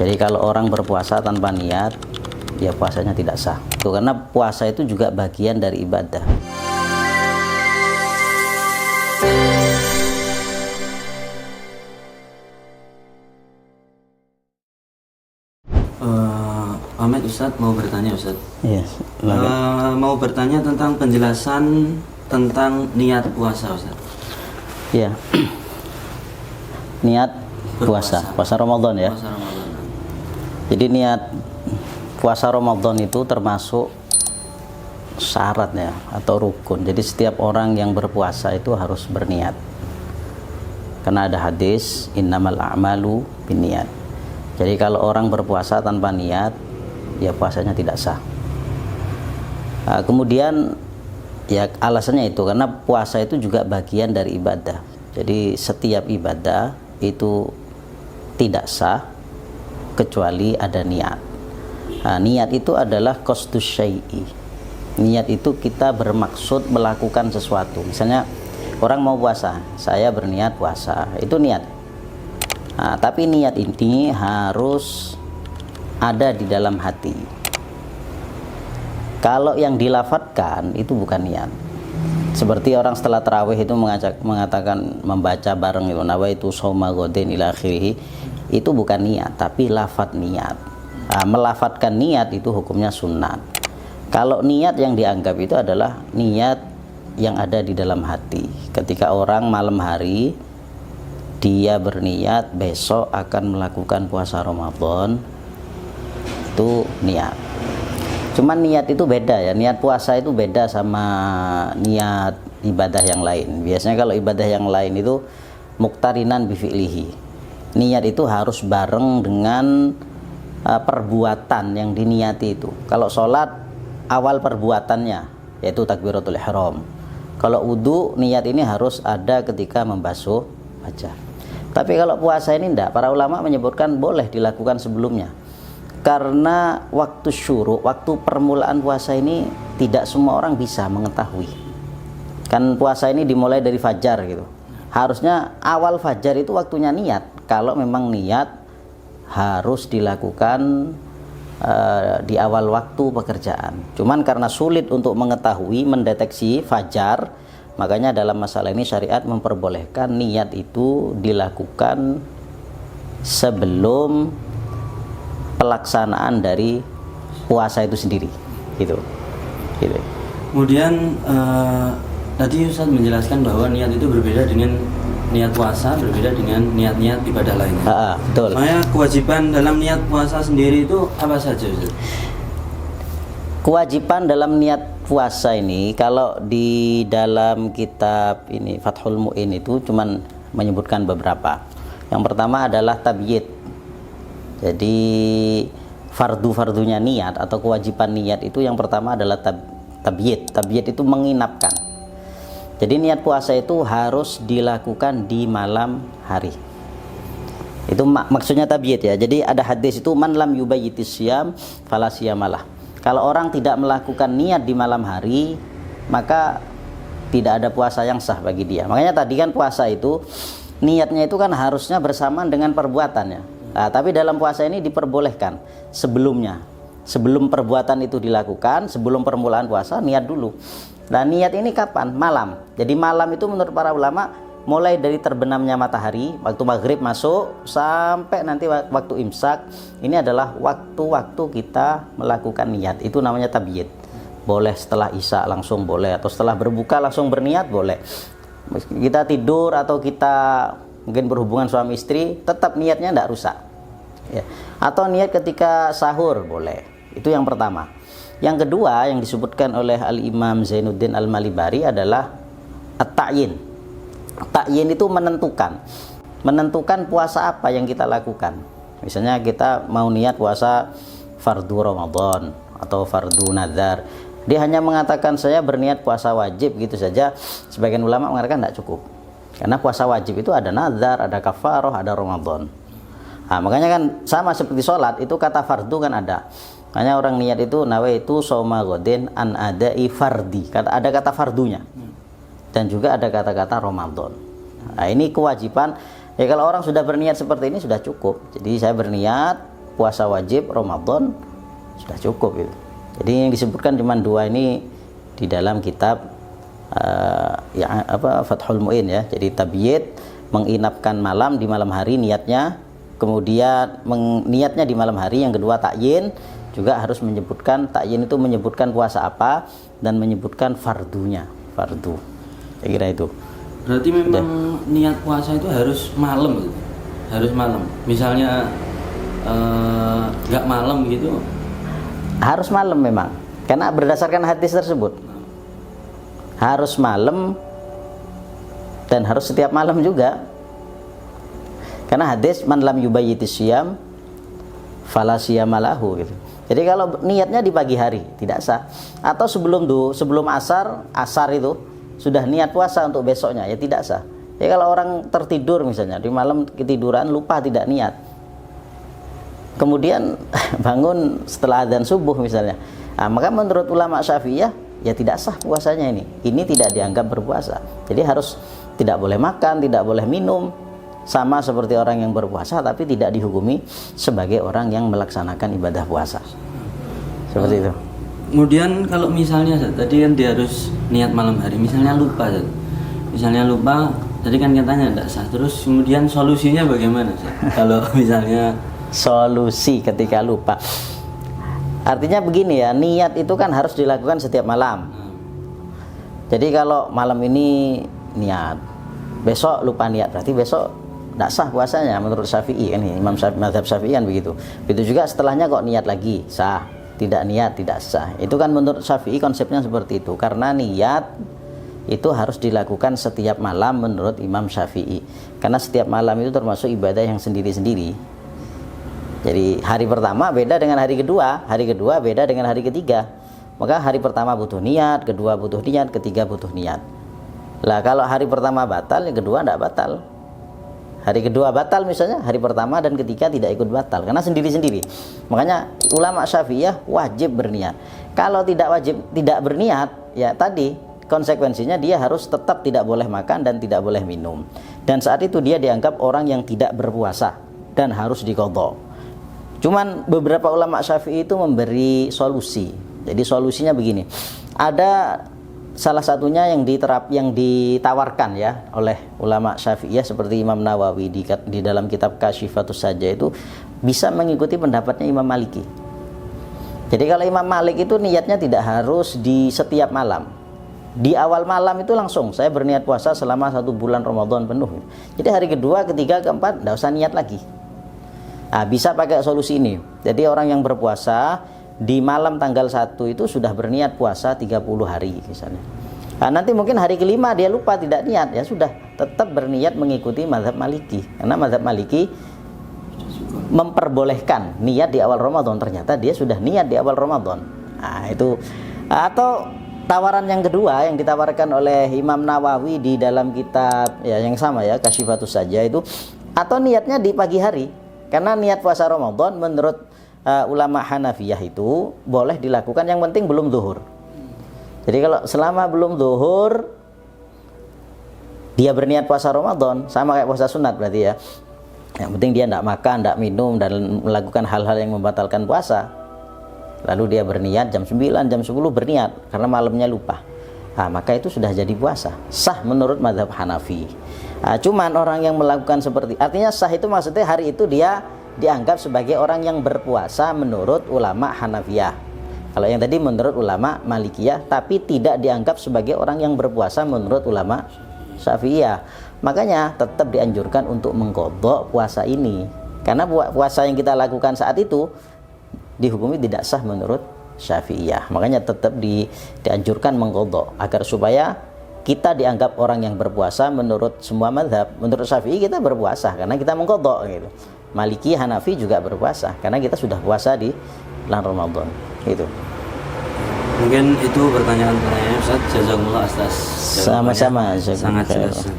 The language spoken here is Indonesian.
Jadi kalau orang berpuasa tanpa niat, ya puasanya tidak sah. Itu karena puasa itu juga bagian dari ibadah. Ahmed, Ustadz mau bertanya, Ustadz. Iya. Mau bertanya tentang penjelasan tentang niat puasa, Ustadz. Iya. Niat puasa Ramadan ya. Puasa Ramadan. Jadi niat puasa Ramadan itu termasuk syaratnya atau rukun. Jadi setiap orang yang berpuasa itu harus berniat. Karena ada hadis innamal a'malu binniyat. Jadi kalau orang berpuasa tanpa niat, ya puasanya tidak sah. Kemudian ya alasannya itu karena puasa itu juga bagian dari ibadah. Jadi setiap ibadah itu tidak sah kecuali ada niat. Niat itu adalah qasdus syai'i. Niat itu kita bermaksud melakukan sesuatu. Misalnya orang mau puasa, saya berniat puasa, itu niat. Tapi niat ini harus ada di dalam hati. Kalau yang dilafatkan itu bukan niat. Seperti orang setelah tarawih itu mengatakan membaca bareng itu nawaitu shauma ghadin ila akhirih, itu bukan niat tapi lafadz niat. Melafatkan niat itu hukumnya sunat. Kalau niat yang dianggap itu adalah niat yang ada di dalam hati. Ketika orang malam hari dia berniat besok akan melakukan puasa Ramadan, itu niat. Cuman niat itu beda ya, niat puasa itu beda sama niat ibadah yang lain. Biasanya kalau ibadah yang lain itu muqtarinan bi fi'lihi. Niat itu harus bareng dengan perbuatan yang diniati itu. Kalau sholat awal perbuatannya yaitu takbiratul ihram. Kalau wudu niat ini harus ada ketika membasuh wajah. Tapi kalau puasa ini enggak, para ulama menyebutkan boleh dilakukan sebelumnya. Karena waktu syuruk, waktu permulaan puasa ini tidak semua orang bisa mengetahui. Kan puasa ini dimulai dari fajar gitu. Harusnya awal fajar itu waktunya niat. Kalau memang niat harus dilakukan di awal waktu pekerjaan. Cuman karena sulit untuk mengetahui, mendeteksi fajar, makanya dalam masalah ini syariat memperbolehkan niat itu dilakukan sebelum pelaksanaan dari puasa itu sendiri, gitu. Kemudian tadi Ustaz menjelaskan bahwa niat itu berbeda dengan niat puasa, berbeda dengan niat-niat ibadah lainnya. Betul. Makanya kewajiban dalam niat puasa sendiri itu apa saja, Ustaz? Kewajiban dalam niat puasa ini, kalau di dalam kitab ini Fathul Mu'in itu cuman menyebutkan beberapa. Yang pertama adalah tabyid. Jadi fardu-fardunya niat atau kewajiban niat itu yang pertama adalah tabyid. Tabyid itu menginapkan. Jadi niat puasa itu harus dilakukan di malam hari. Itu maksudnya tabyid ya. Jadi ada hadis itu man lam yubayyitis syiyam fala syiyamalah. Kalau orang tidak melakukan niat di malam hari, maka tidak ada puasa yang sah bagi dia. Makanya tadi kan puasa itu niatnya itu kan harusnya bersamaan dengan perbuatannya. Tapi dalam puasa ini diperbolehkan sebelumnya. Sebelum perbuatan itu dilakukan, sebelum permulaan puasa, niat dulu. Nah, niat ini kapan? Malam. Jadi malam itu menurut para ulama mulai dari terbenamnya matahari, waktu maghrib masuk sampai nanti waktu imsak. Ini adalah waktu-waktu kita melakukan niat. Itu namanya tabyid. Boleh setelah isya langsung boleh, atau setelah berbuka langsung berniat boleh. Kita tidur atau kita mungkin berhubungan suami istri, tetap niatnya tidak rusak ya. Atau niat ketika sahur boleh. Itu yang pertama. Yang kedua yang disebutkan oleh Al-Imam Zainuddin Al-Malibari adalah at-ta'yin. Ta'yin itu menentukan puasa apa yang kita lakukan. Misalnya kita mau niat puasa fardu Ramadan atau fardu nazar, dia hanya mengatakan saya berniat puasa wajib gitu saja. Sebagian ulama mengatakan tidak cukup. Karena puasa wajib itu ada nazar, ada kafaroh, ada Ramadan. Makanya kan sama seperti sholat, itu kata fardu kan ada. Makanya orang niat itu nawaitu shauma ghadin an adai fardi. Ada kata fardunya. Dan juga ada kata-kata Ramadan. Ini kewajiban. Ya kalau orang sudah berniat seperti ini sudah cukup. Jadi saya berniat puasa wajib Ramadan sudah cukup gitu. Jadi yang disebutkan cuma dua ini di dalam kitab Fathul Mu'in ya. Jadi tabyid, menginapkan malam di malam hari niatnya, kemudian niatnya di malam hari. Yang kedua takyin, juga harus menyebutkan, takyin itu menyebutkan puasa apa dan menyebutkan fardunya, fardu. Saya kira itu. Berarti memang niat puasa itu harus malam gitu. Harus malam. Misalnya nggak malam gitu. Harus malam memang. Karena berdasarkan hadis tersebut. Harus malam dan harus setiap malam juga. Karena hadis man lam yubayyitis syiyam fala syiyama lahu gitu. Jadi kalau niatnya di pagi hari tidak sah, atau sebelum asar itu sudah niat puasa untuk besoknya ya tidak sah. Ya kalau orang tertidur misalnya di malam ketiduran lupa tidak niat, kemudian bangun setelah adzan subuh misalnya, maka menurut ulama Syafi'iyah ya tidak sah puasanya ini. Ini tidak dianggap berpuasa. Jadi harus tidak boleh makan, tidak boleh minum, sama seperti orang yang berpuasa, tapi tidak dihukumi sebagai orang yang melaksanakan ibadah puasa. Seperti itu. Kemudian kalau misalnya tadi kan dia harus niat malam hari, misalnya lupa, tadi kan katanya tidak sah. Terus kemudian solusinya bagaimana? Kalau misalnya solusi ketika lupa, artinya begini ya, niat itu kan harus dilakukan setiap malam. Jadi kalau malam ini niat, besok lupa niat, berarti besok tidak sah puasanya menurut Syafi'i kan, Imam mazhab Syafi'i kan begitu. Begitu juga setelahnya kok niat lagi, sah. Tidak niat tidak sah. Itu kan menurut Syafi'i konsepnya seperti itu. Karena niat itu harus dilakukan setiap malam menurut Imam Syafi'i. Karena setiap malam itu termasuk ibadah yang sendiri-sendiri. Jadi hari pertama beda dengan hari kedua beda dengan hari ketiga. Maka hari pertama butuh niat, kedua butuh niat, ketiga butuh niat. Lah kalau hari pertama batal, yang kedua tidak batal. Hari kedua batal misalnya, hari pertama dan ketiga tidak ikut batal karena sendiri-sendiri. Makanya ulama Syafi'iyah wajib berniat. Kalau tidak berniat, ya tadi konsekuensinya dia harus tetap tidak boleh makan dan tidak boleh minum. Dan saat itu dia dianggap orang yang tidak berpuasa dan harus diqadha. Cuman beberapa ulama Syafi'i itu memberi solusi. Jadi solusinya begini. Ada salah satunya yang ditawarkan ya oleh ulama Syafi'iyah seperti Imam Nawawi di dalam kitab Kasyifatus Sajjah itu bisa mengikuti pendapatnya Imam Maliki. Jadi kalau Imam Malik itu niatnya tidak harus di setiap malam. Di awal malam itu langsung saya berniat puasa selama 1 bulan Ramadan penuh. Jadi hari kedua, ketiga, keempat tidak usah niat lagi. Bisa pakai solusi ini. Jadi orang yang berpuasa di malam tanggal 1 itu sudah berniat puasa 30 hari misalnya. Nanti mungkin hari kelima dia lupa tidak niat, ya sudah tetap berniat mengikuti mazhab Maliki. Karena mazhab Maliki memperbolehkan niat di awal Ramadan, ternyata dia sudah niat di awal Ramadan. Itu. Atau tawaran yang kedua yang ditawarkan oleh Imam Nawawi di dalam kitab ya yang sama ya, Kasyifatus Sajjah itu, atau niatnya di pagi hari. Karena niat puasa Ramadan menurut ulama Hanafiyah itu boleh dilakukan, yang penting belum zuhur. Jadi kalau selama belum zuhur dia berniat puasa Ramadan, sama kayak puasa sunat berarti ya. Yang penting dia tidak makan, tidak minum dan melakukan hal-hal yang membatalkan puasa. Lalu dia berniat jam 9, jam 10 berniat karena malamnya lupa. Maka itu sudah jadi puasa. Sah menurut mazhab Hanafi. Cuman orang yang melakukan seperti, artinya sah itu maksudnya hari itu dia dianggap sebagai orang yang berpuasa menurut ulama Hanafiyah. Kalau yang tadi menurut ulama Malikiyah, tapi tidak dianggap sebagai orang yang berpuasa menurut ulama Syafi'iyah. Makanya tetap dianjurkan untuk mengqadha puasa ini. Karena puasa yang kita lakukan saat itu dihukumi tidak sah menurut Syafi'iyah. Makanya tetap dianjurkan mengqadha agar supaya kita dianggap orang yang berpuasa menurut semua mazhab. Menurut Syafi'i kita berpuasa karena kita mengqadha gitu. Maliki, Hanafi juga berpuasa karena kita sudah puasa di bulan Ramadan. Itu. Mungkin itu pertanyaan-pertanyaan Ustaz. Jazakumullah atas sama-sama. Sangat jelas.